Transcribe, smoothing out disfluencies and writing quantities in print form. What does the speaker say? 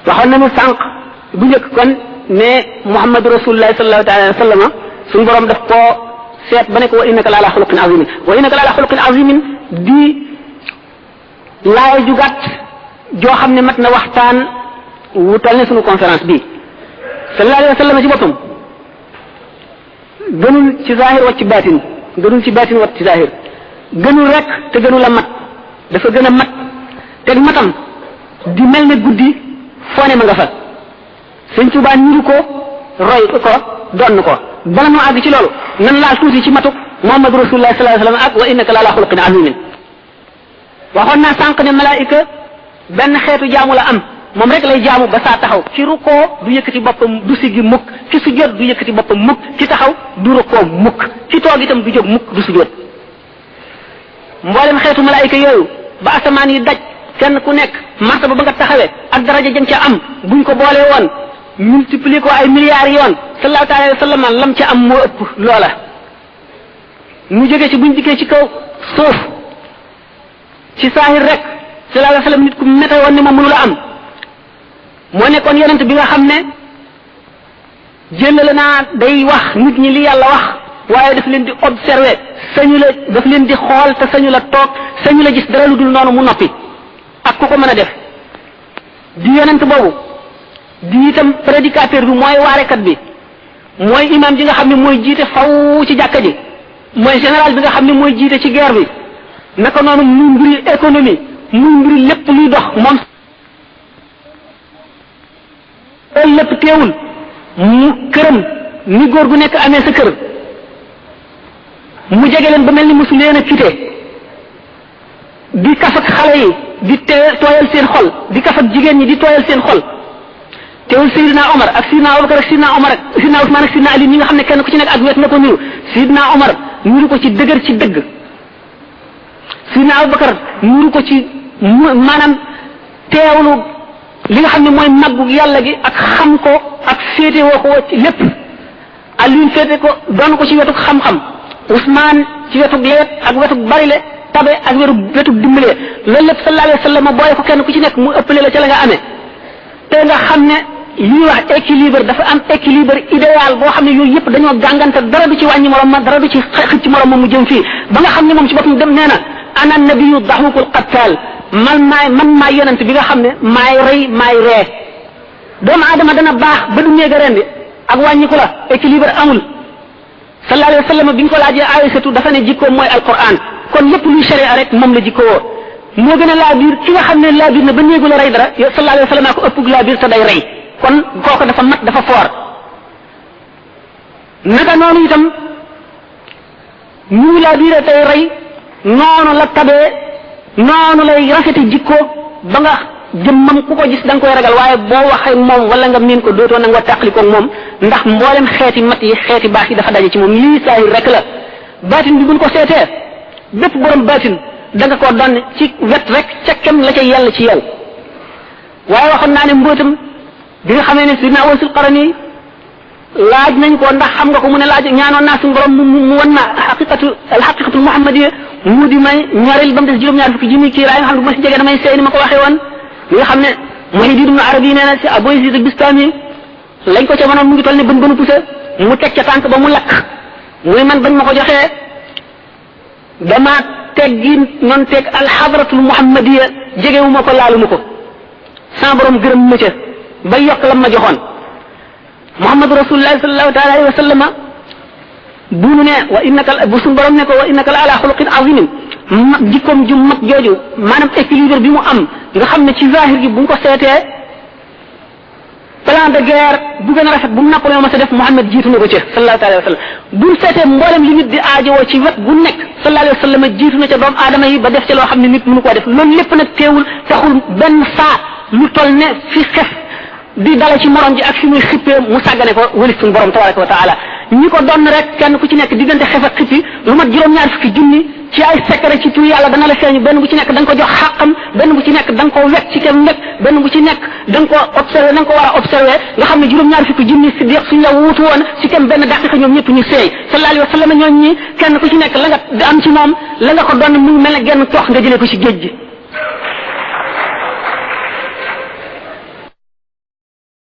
waxoon nañu sànq bu njëkk kon ne Muhammadu Rasulullah sallallahu alayhi wa sallam suñu borom daf koo seet ba ne ko wa innaka la ala xuluqin azimin wa innaka la ala xuluqin azimin di laay ju gàtt joo xam ne mat na waxtaan wu toll ne suñu conférence bii sallallahu alayhi wa sallam ci boppam gënul ci zahir wat ci baatin gënul ci baatin wat ci zahir gënul rek te gënul a mat dafa gën a mat teg matam di mel ne guddi foo ne ma nga fa sëñ Tuubaa niru ko roy ko donn ko bala noo àgg ci loolu nan laal tuuti ci matuk Muhammadu Rasulullah sallallahu alayhi wa sallam ak wa innaka la ala xuluqin azimin waxoon naa sànq ne malaayika benn xeetu jaamu la am moom rek lay jaamu ba saa taxaw ci rukkoo du yëkkati boppam du siggi mukk ci sujjóot du yëkkati boppam mukk ci taxaw du rukkoo mukk ci toog itam du jóg mukk du sujjóot mboolem xeetu malaayika yooyu ba asamaan yi daj kenn ku nekk martaba ba nga taxawee ak daraja jëm ca am buñ ko boolee woon multiplier ko ay milliards yoon sallallahu alayhi wa sallam lam ca am moo ëpp loola ñu jógee ci buñ dikkee ci kaw suuf ci saahir rek sallallahu alayhi wa sallam nit ku mete woon ni moom mënu la am moo nekkoon yonent bi nga xam ne jëlale naa day wax nit ñi li yàlla wax waaye daf leen di observer sañu la daf leen di xool te sañu la toog sañu la gis dara lu dul noonu mu noppi ak ku ko mën a def di yonent boobu di itam prédicateur bi mooy waarekat bi mooy imam ji nga xam ne mooy jiite faw ci jàkka ji mooy général bi nga xam ne mooy jiite ci guerre bi naka noonu muy mbiri économie muy mbiri lépp luy dox moom loolu lépp teewul mu këram ni góor gu nekk amee sa kër mu jege leen ba mel ni mosu leen a quitté di kaf ak xale yi di tooyal seen xol di kaf ak jigéen ñi di tooyal seen xol teewul Seydina Omar ak Seydina Abubakar ak Seydina Omar ak Seydina Ousmane ak Seydina Ali ñi nga xam ne kenn ku ci nekk ak wet na ko niru Seydina Omar niru ko ci dëgër ci dëgg Seydina Abubakar niru ko ci maanaam teewlu li nga xam ne mooy màggu yàlla gi ak xam ko ak féete woo ko ci lépp Aliou féete ko doon ko ci wetu xam-xam Ousmane ci wetu leet ak wetu barile tabe ak wetu dimbale loolu lépp sallallahu alayhi wa sallam boole ko kenn ku ci nekk mu ëppale la ca la nga amee te nga xam ne li ñuy wax équilibre dafa am équilibre idéal boo xam ne yooyu yëpp dañoo gàngante dara du ci wàññi morom ma dara du ci xëcc morom ma mu jëm fii ba nga xam ne moom ci boppam dem nee na ana nabiyu daxukul qattal man maay yonent bi nga xam ne maay rey maay ree doomu aadama dana baax ba du néega rendi ak wàññiku la équilibre amul sallallahu alayhi wa sallam bi ñu ko laajee Aysatu dafa ne jikkoom mooy alquran kon lépp luy sharia rek moom la jikkoo moo gën a laa biir ki nga xam ne laa biir na ba néegu la rey dara yow sallallahu alayhi wa sallam ko ëpp laa biir te day rey kon kooku dafa mat dafa foor naka noonu itam ñu laa biir tey rey noonu la tabee noonu lay rafete jikko ba nga jëmmam ku ko gis da nga koy ragal waaye boo waxee moom wala nga miin ko dootoo na nga tàqalikoog moom ndax mboolem xeeti mat yi xeeti baax yi dafa daje ci moom lii saahir rek la baatin bi buñ ko seetee bépp borom baatin da nga koo doon ci wet rek ca kem la ca yàlla ci yow waaye waxoon naa ne mbootam bi nga xamee ne sidna Awaysul Qarani laaj nañ ko ndax xam nga ko mu ne laaj ñaanoon naa suñu borom mu wan ma alxaqiqatul muhammadiyya mu di may ñaareel ba mu des juróom-ñaar fukki junni kii raay nga xam ne bu ma si jegee damay seey ni ma ko waxee woon li nga xam ne Muhyiddin Ibn Arabi nee na si Abu Yazid Bistami lañ ko ca mënoon mu ngi toll ne bën bënu poussé mu teg ca tànk ba mu lakk muy man bañ ma ko joxee dama teggi noonu teg alxadratul muhammadiyya jegewu ma ko laalu ma ko sama borom gërëm ma ca ba yokk lam ma joxoon Muhammadu Rasulullah sallallahu taala alayhi wa sallama bu nu ne wa innaka bu suñu borom ne ko wa innaka la ala xuluqin azimin jikkoom ju mag jooju maanaam équilibre bi mu am nga xam ne ci zahir gi bu ñu ko seetee plan de guerre bu gën a rafet bu mu Napoléon ma sa def Muhammad jiitu na ko ci sallallahu alayhi wa sallam bu ñu seetee mboolem li nit di aajowoo ci wet bu nekk sallallahu alayhi wa sallam jiitu na ca doomu aadama yi ba def ca loo xam ne nit mënu koo def loolu lépp nag teewul taxul benn saa lu toll ne fi xef di dala ci morom ji ak fi muy xippee mu sàggane ko wëlis suñu borom tabaraka wa taala ñi ko doon rek kenn ku ci nekk diggante xef ak xippi lu mat juróom-ñaar fukki junni ci ay secret ci tur yàlla dana la feeñu benn bu ci nekk da nga ko jox xàqam benn bu ci nekk da nga ko wekk ci kem nekk benn bu ci nekk da nga ko observé da nga ko war a observé nga xam ne juróom-ñaar fukki junni siddiq suñ la wuutu woon ci kem benn daqiqa ñoom ñëpp ñu seey sallallahu alayhi wa sallam ñoom ñi kenn ku ci nekk la nga am ci moom la nga ko doon mu mel ne genn toox nga jëlee ko ci géej gi